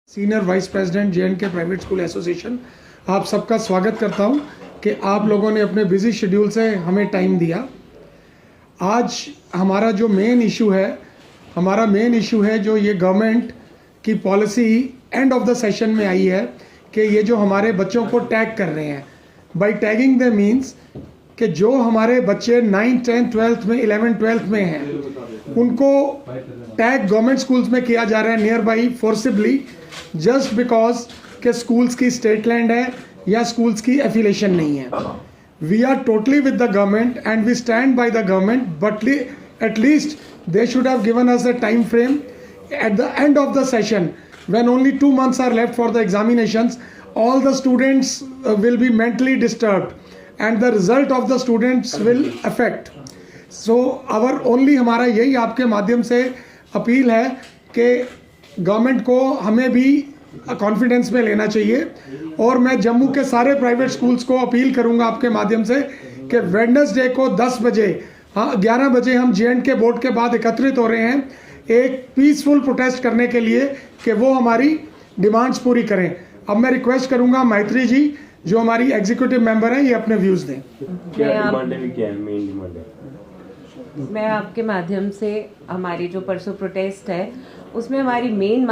Senior vice president JNK private school association आप सबका स्वागत करता हूं कि आप लोगों ने अपने बिजी शेड्यूल से हमें टाइम दिया। आज हमारा जो मेन इशू है जो ये गवर्नमेंट की policy end of the session में आई है कि ये जो हमारे बच्चों को टैग कर रहे हैं, बाय टैगिंग द मीन्स कि जो हमारे बच्चे 9th 10th 12th में 11th 12th में हैं उनको टैग गवर्नमेंट स्कूल्स में किया जा रहा है near by forcibly, just because के स्कूल्स की स्टेट लैंड है या स्कूल्स की एफिलेशन नहीं है। We are totally with the government and we stand by the government, but at least they should have given us a time frame at the end of the session when only 2 months are left for the examinations. All the students will be mentally disturbed and the result of the students will affect. So our only हमारा यही आपके माध्यम से appeal है कि government को हमें भी कॉन्फिडेंस में लेना चाहिए। और मैं जम्मू के सारे प्राइवेट स्कूल्स को अपील करूंगा आपके माध्यम से कि वेडनेसडे को 10 बजे 11 बजे हम जे.एन.के बोर्ड के बाद एकत्रित हो रहे हैं एक पीसफुल प्रोटेस्ट करने के लिए कि वो हमारी डिमांड्स पूरी करें। अब मैं रिक्वेस्ट करूंगा मैत्री जी जो हमारी एग्जीक्यूटिव मेंबर हैं, ये अपने व्यूज दें। मैं आपके माध्यम से हमारी जो परसों प्रोटेस्ट है उसमें हमारी मेन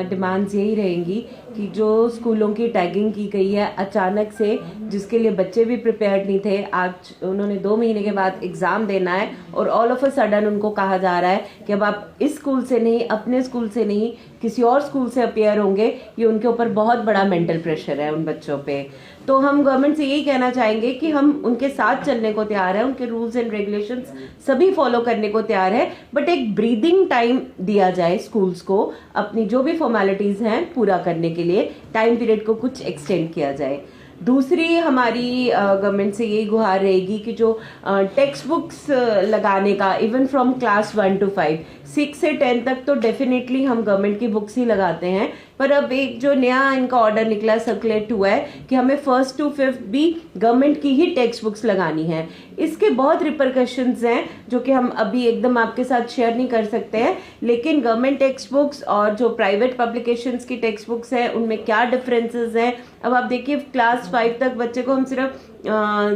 डिमांड्स यही रहेंगी कि जो स्कूलों की टैगिंग की गई है अचानक से, जिसके लिए बच्चे भी प्रिपेयर्ड नहीं थे। आज उन्होंने 2 महीने के बाद एग्ज़ाम देना है और ऑल ऑफ अ सडन उनको कहा जा रहा है कि अब आप इस स्कूल से नहीं, अपने स्कूल से नहीं, किसी और स्कूल से अपीयर होंगे। ये उनके ऊपर बहुत बड़ा मेंटल प्रेशर है उन बच्चों पे। तो हम गवर्नमेंट से यही कहना चाहेंगे कि हम उनके साथ चलने को तैयार हैं, उनके रूल्स एंड रेगुलेशंस सभी फॉलो करने को तैयार है, बट एक ब्रीदिंग टाइम दिया जाए स्कूल्स को अपनी जो भी फॉर्मेलिटीज हैं पूरा करने के लिए, टाइम पीरियड को कुछ एक्सटेंड किया जाए। दूसरी हमारी गवर्नमेंट से यही गुहार रहेगी कि जो टेक्स्ट बुक्स लगाने का इवन फ्रॉम क्लास 1 to 5, 6 से 10 तक तो डेफिनेटली हम गवर्नमेंट की बुक्स ही लगाते हैं, पर अब एक जो नया इनका ऑर्डर निकला, सर्कुलेट हुआ है कि हमें 1st to 5th भी गवर्नमेंट की ही टेक्स्ट बुक्स लगानी है। इसके बहुत रिपरकशंस हैं जो कि हम अभी एकदम आपके साथ शेयर नहीं कर सकते हैं, लेकिन गवर्नमेंट टेक्स्ट बुक्स और जो प्राइवेट पब्लिकेशंस की टेक्स्ट बुक्स हैं उनमें क्या डिफरेंसेस हैं। अब आप देखिए क्लास 5 तक बच्चे को हम सिर्फ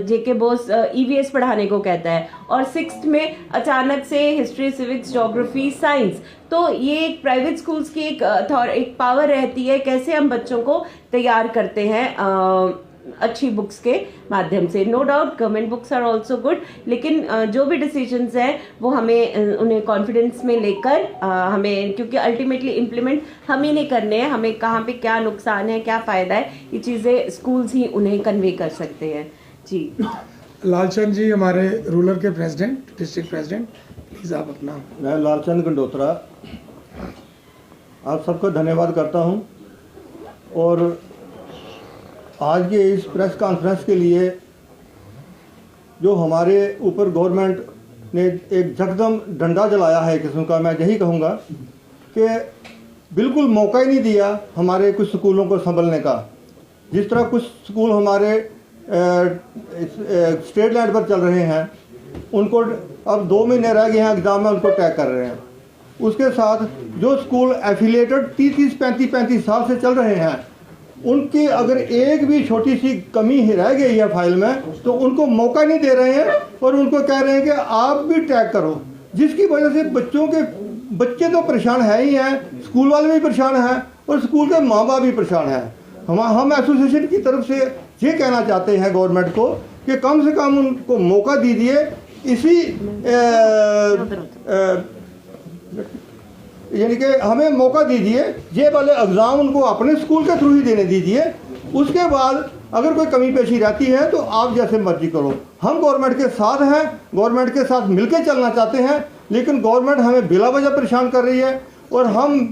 जेके बोस EVS पढ़ाने को कहता है और 6th में अचानक से हिस्ट्री, सिविक्स, ज्योग्राफी, साइंस। तो ये एक प्राइवेट स्कूल्स की एक पावर रहती है कैसे हम बच्चों को तैयार करते हैं अच्छी बुक्स के माध्यम से। No doubt government books are also good, लेकिन जो भी डिसीजंस हैं वो हमें उन्हें कॉन्फिडेंस में लेकर हमें, क्योंकि अल्टीमेटली इम्प्लीमेंट हम ही नहीं करने हैं, हमें कहाँ पे क्या नुकसान है, क्या फ़ायदा है, ये चीज़ें स्कूल्स ही उन्हें कन्वे कर सकते हैं। जी लालचंद जी हमारे रूरल के प्रेसिडेंट, डिस्ट्रिक्ट प्रेसिडेंट, प्लीज़ आप अपना। मैं लालचंद गंडोत्रा आप सबका धन्यवाद करता हूं और आज के इस प्रेस कॉन्फ्रेंस के लिए जो हमारे ऊपर गवर्नमेंट ने एक जकदम डंडा जलाया है किस्म का, मैं यही कहूँगा कि बिल्कुल मौका ही नहीं दिया हमारे कुछ स्कूलों को संभलने का। जिस तरह कुछ स्कूल हमारे स्टेट लैंड पर चल रहे हैं, उनको अब 2 महीने रह गए हैं एग्ज़ाम में, उनको टैग कर रहे हैं। उसके साथ जो स्कूल एफिलेटेड 30-30, 35-35 साल से चल रहे हैं, उनकी अगर एक भी छोटी सी कमी रह गई है फाइल में तो उनको मौका नहीं दे रहे हैं और उनको कह रहे हैं कि आप भी टैग करो, जिसकी वजह से बच्चे तो परेशान है ही हैं, स्कूल वाले भी परेशान हैं और स्कूल के माँ बाप भी परेशान हैं। हम एसोसिएशन की तरफ से ये कहना चाहते हैं गवर्नमेंट को कि कम से कम उनको मौका दीजिए, इसी यानी कि हमें मौका दीजिए, ये वाले एग्ज़ाम उनको अपने स्कूल के थ्रू ही देने दीजिए। उसके बाद अगर कोई कमी पेशी रहती है तो आप जैसे मर्जी करो। हम गवर्नमेंट के साथ हैं, गवर्नमेंट के साथ मिलकर चलना चाहते हैं, लेकिन गवर्नमेंट हमें बिला वजह परेशान कर रही है। और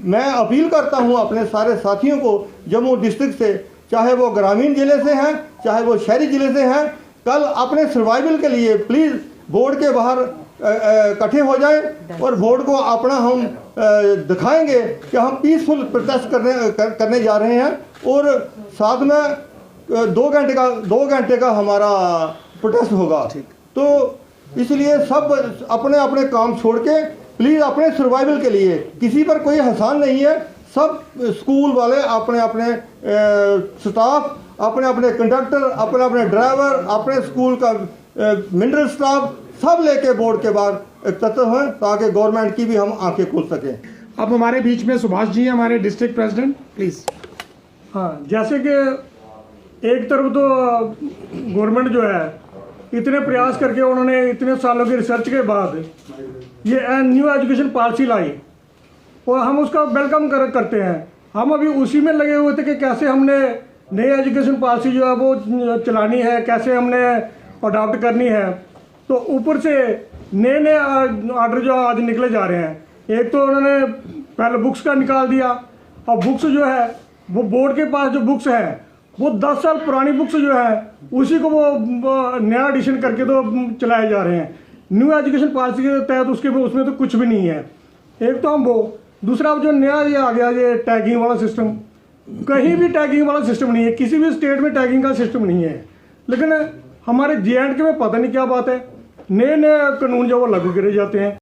मैं अपील करता हूं अपने सारे साथियों को जम्मू डिस्ट्रिक्ट से, चाहे वो ग्रामीण ज़िले से हैं, चाहे वो शहरी ज़िले से हैं, कल अपने सर्वाइवल के लिए प्लीज़ बोर्ड के बाहर इकट्ठे हो जाएं और बोर्ड को अपना हम दिखाएंगे कि हम पीसफुल प्रोटेस्ट करने जा रहे हैं। और साथ में 2 घंटे का हमारा प्रोटेस्ट होगा। तो इसलिए सब अपने अपने काम छोड़ के प्लीज़ अपने सर्वाइवल के लिए, किसी पर कोई एहसान नहीं है, सब स्कूल वाले अपने अपने स्टाफ, अपने अपने कंडक्टर, अपने अपने ड्राइवर, अपने स्कूल का मिनरल स्टाफ सब लेके बोर्ड के बाहर एकत्र हुए ताकि गवर्नमेंट की भी हम आंखें खोल सकें। अब हमारे बीच में सुभाष जी हैं, हमारे डिस्ट्रिक्ट प्रेसिडेंट, प्लीज़। हाँ, जैसे कि एक तरफ तो गवर्नमेंट जो है इतने प्रयास करके उन्होंने इतने सालों की रिसर्च के बाद ये न्यू एजुकेशन पॉलिसी लाई और हम उसका वेलकम करते हैं। हम अभी उसी में लगे हुए थे कि कैसे हमने नई एजुकेशन पॉलिसी जो है वो चलानी है, कैसे हमने अडॉप्ट करनी है। तो ऊपर से नए नए ऑर्डर जो आज निकले जा रहे हैं। एक तो उन्होंने पहले बुक्स का निकाल दिया और बुक्स जो है वो बोर्ड के पास जो बुक्स है वो 10 साल पुरानी बुक्स जो है उसी को वो नया एडिशन करके तो चलाए जा रहे हैं। न्यू एजुकेशन पॉलिसी के तहत उसमें तो कुछ भी नहीं है। एक तो हम वो, दूसरा जो नया ये आ गया ये टैगिंग वाला सिस्टम, कहीं भी टैगिंग वाला सिस्टम नहीं है, किसी भी स्टेट में टैगिंग का सिस्टम नहीं है। लेकिन हमारे JNK में पता नहीं क्या बात है, नए नए कानून जो वो लागू करे जाते हैं।